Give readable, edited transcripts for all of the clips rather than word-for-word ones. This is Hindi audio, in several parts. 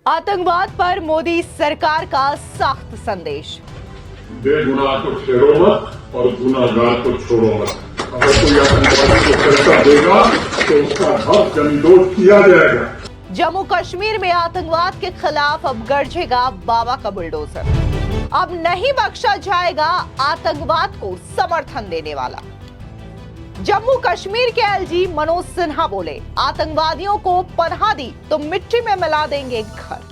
आतंकवाद पर मोदी सरकार का सख्त संदेश। बेगुनाह को छेड़ो मत और गुनाहगार को छोड़ो मत। अगर कोई आतंकवादी को पैसा देगा तो उसका हक जमींदोज किया जाएगा। जम्मू कश्मीर में आतंकवाद के खिलाफ अब गरजेगा बाबा का बुलडोजर। अब नहीं बख्शा जाएगा आतंकवाद को समर्थन देने वाला। जम्मू कश्मीर के एलजी मनोज सिन्हा बोले, आतंकवादियों को पनाह दी तो मिट्टी में मिला देंगे घर।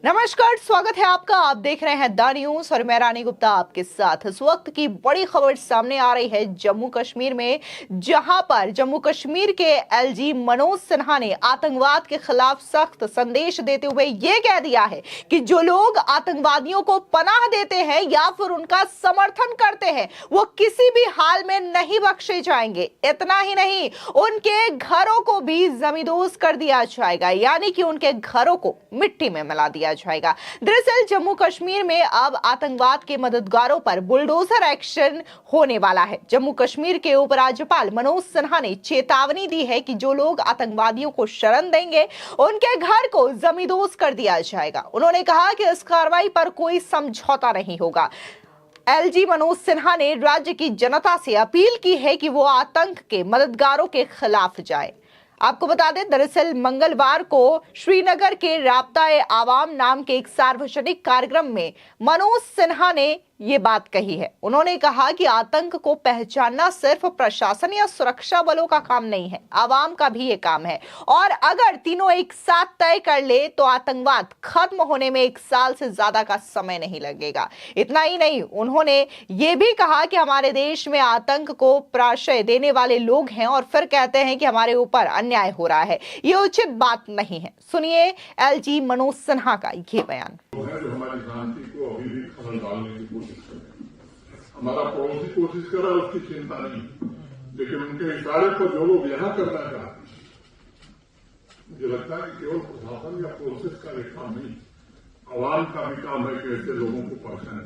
नमस्कार, स्वागत है आपका। आप देख रहे हैं द न्यूज और मैं रानी गुप्ता आपके साथ। इस वक्त की बड़ी खबर सामने आ रही है जम्मू कश्मीर में, जहां पर जम्मू कश्मीर के एलजी मनोज सिन्हा ने आतंकवाद के खिलाफ सख्त संदेश देते हुए यह कह दिया है कि जो लोग आतंकवादियों को पनाह देते हैं या फिर उनका समर्थन करते हैं वो किसी भी हाल में नहीं बख्शे जाएंगे। इतना ही नहीं, उनके घरों को भी जमींदोज कर दिया जाएगा, यानी कि उनके घरों को मिट्टी में मिला दिया जाएगा। दरअसल जम्मू कश्मीर में अब आतंकवाद के मददगारों पर बुलडोजर एक्शन होने वाला है। जम्मू कश्मीर के उपराज्यपाल मनोज सिन्हा ने चेतावनी दी है कि जो लोग आतंकवादियों को शरण देंगे उनके घर को जमींदोज कर दिया जाएगा। उन्होंने कहा कि इस कार्रवाई पर कोई समझौता नहीं होगा। एलजी मनोज सिन्हा ने राज्य की जनता से अपील की है कि वो आतंक के मददगारों के खिलाफ जाए। आपको बता दें, दरअसल मंगलवार को श्रीनगर के राब्ता-ए आवाम नाम के एक सार्वजनिक कार्यक्रम में मनोज सिन्हा ने ये बात कही है। उन्होंने कहा कि आतंक को पहचानना सिर्फ प्रशासन या सुरक्षा बलों का काम नहीं है, आवाम का भी ये काम है। और अगर तीनों एक साथ तय कर ले तो आतंकवाद खत्म होने में 1 साल से ज्यादा का समय नहीं लगेगा। इतना ही नहीं, उन्होंने ये भी कहा कि हमारे देश में आतंक को प्राश्रय देने वाले लोग हैं और फिर कहते हैं कि हमारे ऊपर अन्याय हो रहा है। ये उचित बात नहीं है। सुनिए एलजी मनोज सिन्हा का ये बयान। हमारा पड़ोसी कोशिश कर रहा है, उसकी चिंता नहीं, लेकिन उनके इशारे पर जो लोग यहाँ करना चाहते हैं, मुझे लगता है कि केवल प्रशासन या फोर्सेस का एक काम नहीं, आवाम का भी काम है कि ऐसे लोगों को पहचाने।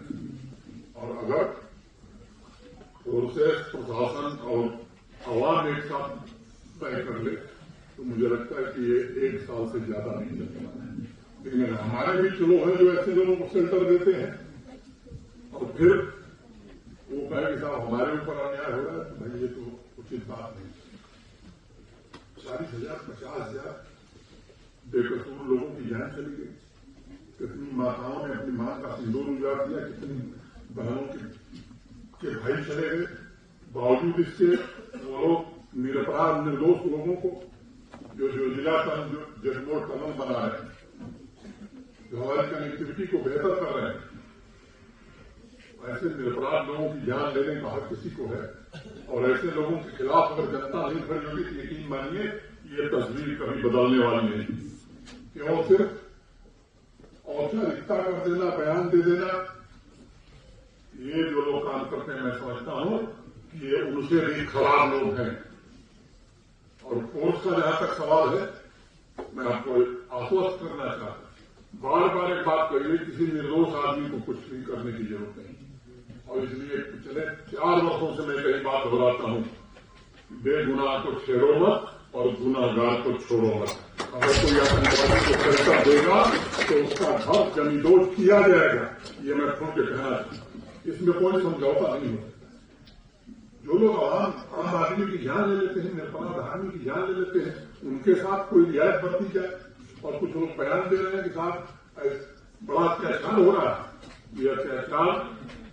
और अगर फोर्सेस, प्रशासन और आवाम एक साथ तय कर ले तो मुझे लगता है कि ये 1 साल से ज्यादा नहीं लगेगा। लेकिन हमारे भी चलो है जो ऐसे लोगों को शेल्टर देते हैं और फिर वो कहे कि साहब हमारे ऊपर अन्याय हो रहा है, तो भाई ये तो उचित बात नहीं। 40,000 50,000 बेकसूर लोगों की जान चली गई। कितनी माताओं ने अपनी मां का सिंदूर उजाड़ दिया, कितनी बहनों के भाई चले गए। बावजूद इसके वो लोग निरपराध निर्दोष लोगों को जो जिला जजमोर टनल बना रहे हैं, जो हमारी कनेक्टिविटी को बेहतर कर रहे हैं, ऐसे निरपराध लोगों की जान लेने का हक किसी को है। और ऐसे लोगों के खिलाफ अगर जनता नहीं खड़ी होगी तो यकीन मानिए ये तस्वीर कभी बदलने वाली नहीं। क्यों सिर्फ औपचारिकता कर देना, बयान दे देना, ये जो लोग काम करते हैं मैं समझता हूं कि ये उनसे भी खराब लोग हैं। और फोर्स का जहां तक सवाल है, मैं आपको आश्वस्त करना चाहता हूं, बार बार एक बात कहिए, किसी निर्दोष आदमी को कुछ भी करने की जरूरत नहीं। और इसलिए पिछले 4 वर्षों से मैं कई बात दोहराता हूं, बेगुनाह को छेड़ो मत और गुनाहगार को छोड़ो मत। अगर कोई आतंकवादी को पैसा देगा तो उसका हक जमींदोज किया जाएगा। ये मैं खुद के कहना चाहता हूं, इसमें कोई समझौता नहीं होता। जो लोग आम आदमी की जान ले लेते हैं, निरपराध आदमी की जान ले लेते हैं, उनके साथ कोई रियायत बरती जाए। और कुछ लोग बयान दे रहे हैं कि साहब बड़ा अत्याचार हो रहा है, ये अत्याचार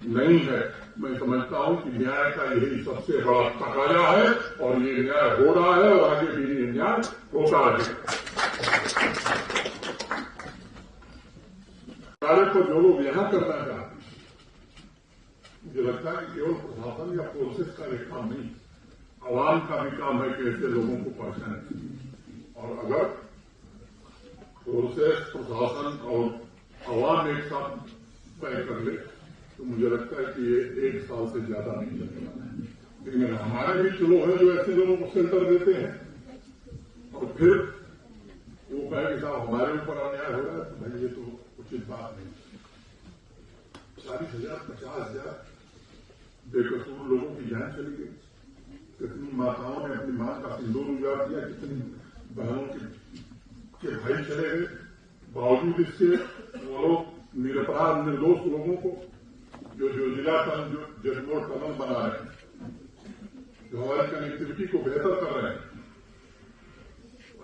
नहीं है। मैं समझता हूं कि न्याय का यही सबसे बड़ा तकाजा है और ये न्याय हो रहा है और आगे भी ये न्याय होता रहेगा। कार्य को जो लोग यहाँ करना चाहते हैं, मुझे लगता है कि केवल प्रशासन या फोर्सेस का एक काम नहीं, आवाम का भी काम है कि ऐसे लोगों को पहचाने। और अगर फोर्सेस, प्रशासन और आवाम एक साथ तय कर ले तो मुझे लगता है कि ये 1 साल से ज्यादा नहीं लगेगा। लेकिन हमारे भी चलो है जो ऐसे लोगों को शेल्टर देते हैं और फिर वो कहे कि साहब हमारे ऊपर अन्याय हो रहा है, तो भाई ये तो उचित बात नहीं। 40,000 50,000 बेकसूर लोगों की जान चली गई। कितनी माताओं ने अपनी मां का सिंदूर उजाड़ दिया, कितनी बहनों के भाई चले गए। बावजूद इसके वो लोग निरपराध निर्दोष लोगों को जो जिला जो जजमोड़ टनल बना रहे हैं, जो हमारी कनेक्टिविटी को बेहतर कर रहे हैं,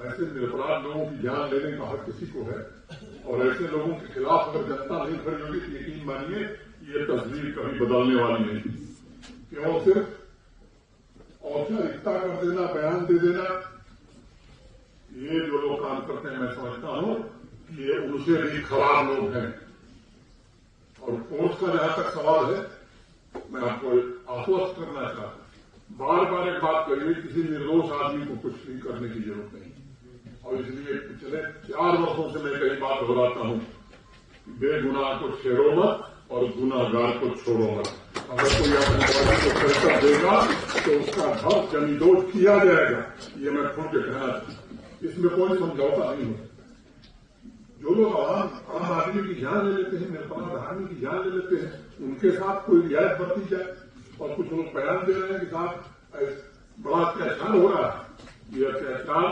ऐसे निरपराध लोगों की जान लेने का हक किसी को है। और ऐसे लोगों के खिलाफ अगर जनता नहीं खड़ी होगी तो यकीन मानिए ये तस्वीर कभी बदलने वाली नहीं। क्यों सिर्फ औपचारिकता कर देना, बयान दे देना, ये जो लोग काम करते हैं मैं समझता हूं कि ये उनसे भी खराब लोग हैं। और फोर्स का जहां तक सवाल है, मैं आपको आश्वस्त करना चाहता हूं, बार बार एक बात करिए, किसी निर्दोष आदमी को कुछ भी करने की जरूरत नहीं। और इसलिए पिछले 4 वर्षों से मैं कई बात दोहराता हूं, बेगुनाह को छेड़ो मत और गुनाहगार को छोड़ो मत। अगर कोई आतंकवादी को पैसा देगा तो उसका घर जमींदोज किया जाएगा, ये मैं खुल के कहना चाहता हूं। इसमें कोई समझौता नहीं होता। जो लोग आम आदमी की जान ले लेते हैं, निरपराध आदमी की जान ले लेते हैं, उनके साथ कोई रियायत बरती जाए। और कुछ लोग बयान दे रहे हैं कि साहब बड़ा अत्याचार हो रहा है, ये अत्याचार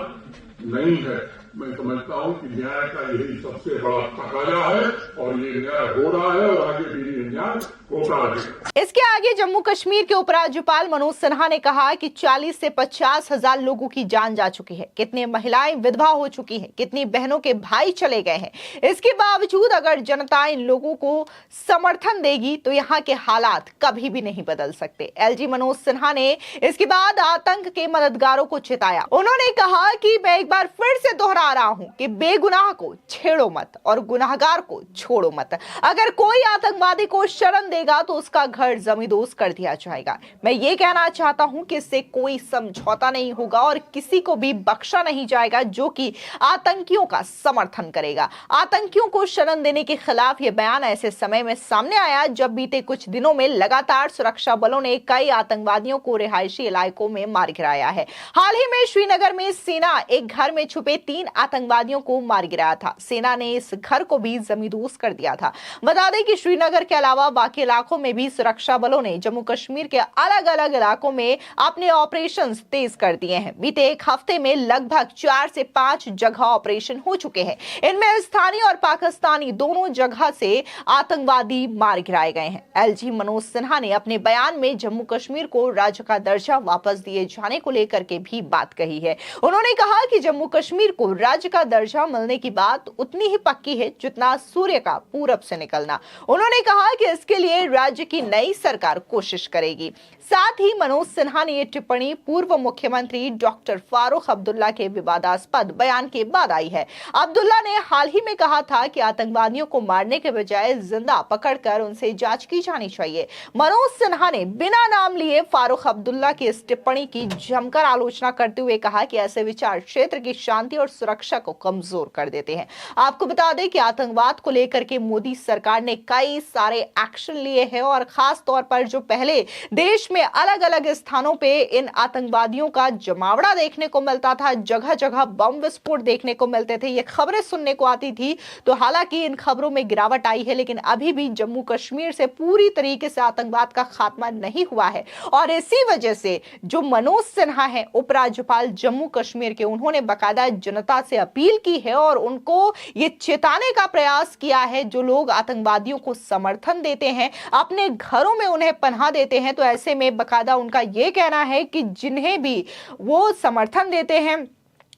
नहीं है। मैं समझता हूं कि न्याय का यही सबसे बड़ा तकाजा है और ये न्याय हो रहा है और आगे भी ये न्याय होता रहेगा। इसके आगे जम्मू कश्मीर के उपराज्यपाल मनोज सिन्हा ने कहा कि 40 से 50 हजार लोगों की जान जा चुकी है, कितनी महिलाएं विधवा हो चुकी हैं, कितनी बहनों के भाई चले गए हैं। इसके बावजूद अगर जनता इन लोगों को समर्थन देगी तो यहाँ के हालात कभी भी नहीं बदल सकते। एलजी मनोज सिन्हा ने इसके बाद आतंक के मददगारों को चिताया। उन्होंने कहा कि मैं एक बार फिर से दोहरा रहा हूं कि बेगुनाह को छेड़ो मत और गुनाहगार को छोड़ो मत। अगर कोई आतंकवादी को शरण देगा तो उसका घर जमींदोज कर दिया जाएगा। मैं ये कहना चाहता हूं कि इससे कोई समझौता नहीं होगा और किसी को भी बख्शा नहीं जाएगा जो कि आतंकियों का समर्थन करेगा। आतंकियों को शरण देने के खिलाफ यह बयान ऐसे समय में सामने आया जब बीते कुछ दिनों में लगातार सुरक्षा बलों ने कई आतंकवादियों को रिहायशी इलाकों में मार गिराया है। हाल ही में श्रीनगर में सेना एक घर में छुपे 3 आतंकवादियों को मार गिराया था। सेना ने इस घर को भी जमींदोज कर दिया था। बता दें कि श्रीनगर के अलावा बाकी इलाकों में भी सुरक्षा बलों ने जम्मू कश्मीर के अलग अलग इलाकों में अपने ऑपरेशंस तेज कर दिए हैं। बीते एक हफ्ते में लगभग 4 से 5 जगह ऑपरेशन हो चुके हैं। इनमें स्थानीय और पाकिस्तानी दोनों जगह से आतंकवादी मार गिराए गए हैं। एलजी मनोज सिन्हा ने अपने बयान में जम्मू कश्मीर को राज्य का दर्जा वापस दिए जाने को लेकर के भी बात कही है। उन्होंने कहा कि जम्मू कश्मीर को राज्य का दर्जा मिलने की बात उतनी ही पक्की है जितना सूर्य का पूरब से निकलना। उन्होंने कहा कि इसके लिए राज्य की नई सरकार कोशिश करेगी। साथ ही मनोज सिन्हा ने यह टिप्पणी पूर्व मुख्यमंत्री डॉक्टर फारूक अब्दुल्ला के विवादास्पद बयान के बाद आई है। अब्दुल्ला ने हाल ही में कहा था कि आतंकवादियों को मारने के बजाय जिंदा पकड़कर उनसे जांच की जानी चाहिए। मनोज सिन्हा ने बिना नाम लिए फारूक अब्दुल्ला की इस टिप्पणी की जमकर आलोचना करते हुए कहा कि ऐसे विचार क्षेत्र की शांति और सुरक्षा को कमजोर कर देते हैं। आपको बता दें कि आतंकवाद को लेकर के मोदी सरकार ने कई सारे एक्शन लिए हैं और खास तौर पर जो पहले देश में अलग अलग स्थानों पे इन आतंकवादियों का जमावड़ा देखने को मिलता था, जगह जगह बम विस्फोट देखने को मिलते थे, ये खबरें सुनने को आती थी। तो हालांकि इन खबरों में गिरावट आई है, लेकिन अभी भी जम्मू कश्मीर से पूरी तरीके से आतंकवाद का खात्मा नहीं हुआ है। और इसी वजह से जो मनोज सिन्हा है उपराज्यपाल जम्मू कश्मीर के, उन्होंने बाकायदा जनता से अपील की है और उनको ये चेताने का प्रयास किया है जो लोग आतंकवादियों को समर्थन देते हैं, अपने घरों में उन्हें पनाह देते हैं, तो ऐसे में बाकायदा उनका यह कहना है कि जिन्हें भी वो समर्थन देते हैं,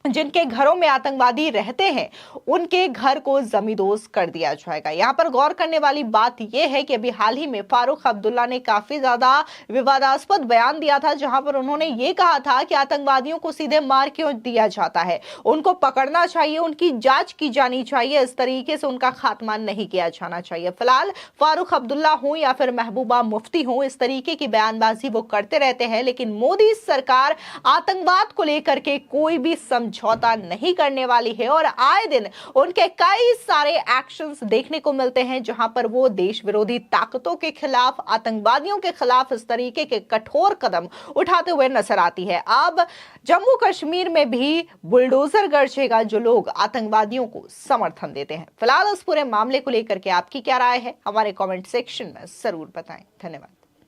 जिनके घरों में आतंकवादी रहते हैं, उनके घर को जमींदोज कर दिया जाएगा। यहाँ पर गौर करने वाली बात यह है कि अभी हाल ही में फारूक अब्दुल्ला ने काफी ज्यादा विवादास्पद बयान दिया था, जहां पर उन्होंने ये कहा था कि आतंकवादियों को सीधे मार क्यों दिया जाता है, उनको पकड़ना चाहिए, उनकी जांच की जानी चाहिए, इस तरीके से उनका खात्मा नहीं किया जाना चाहिए। फिलहाल फारूक अब्दुल्ला हो या फिर महबूबा मुफ्ती हो, इस तरीके की बयानबाजी वो करते रहते हैं, लेकिन मोदी सरकार आतंकवाद को लेकर के कोई भी समझौता नहीं करने वाली है और आए दिन उनके कई सारे एक्शंस देखने को मिलते हैं जहां पर वो देश विरोधी ताकतों के खिलाफ, आतंकवादियों के खिलाफ इस तरीके के कठोर कदम उठाते हुए नजर आती है। अब जम्मू कश्मीर में भी बुलडोजर गरजेगा जो लोग आतंकवादियों को समर्थन देते हैं। फिलहाल इस पूरे मामले को लेकर के आपकी क्या राय है, हमारे कमेंट सेक्शन में जरूर बताएं। धन्यवाद।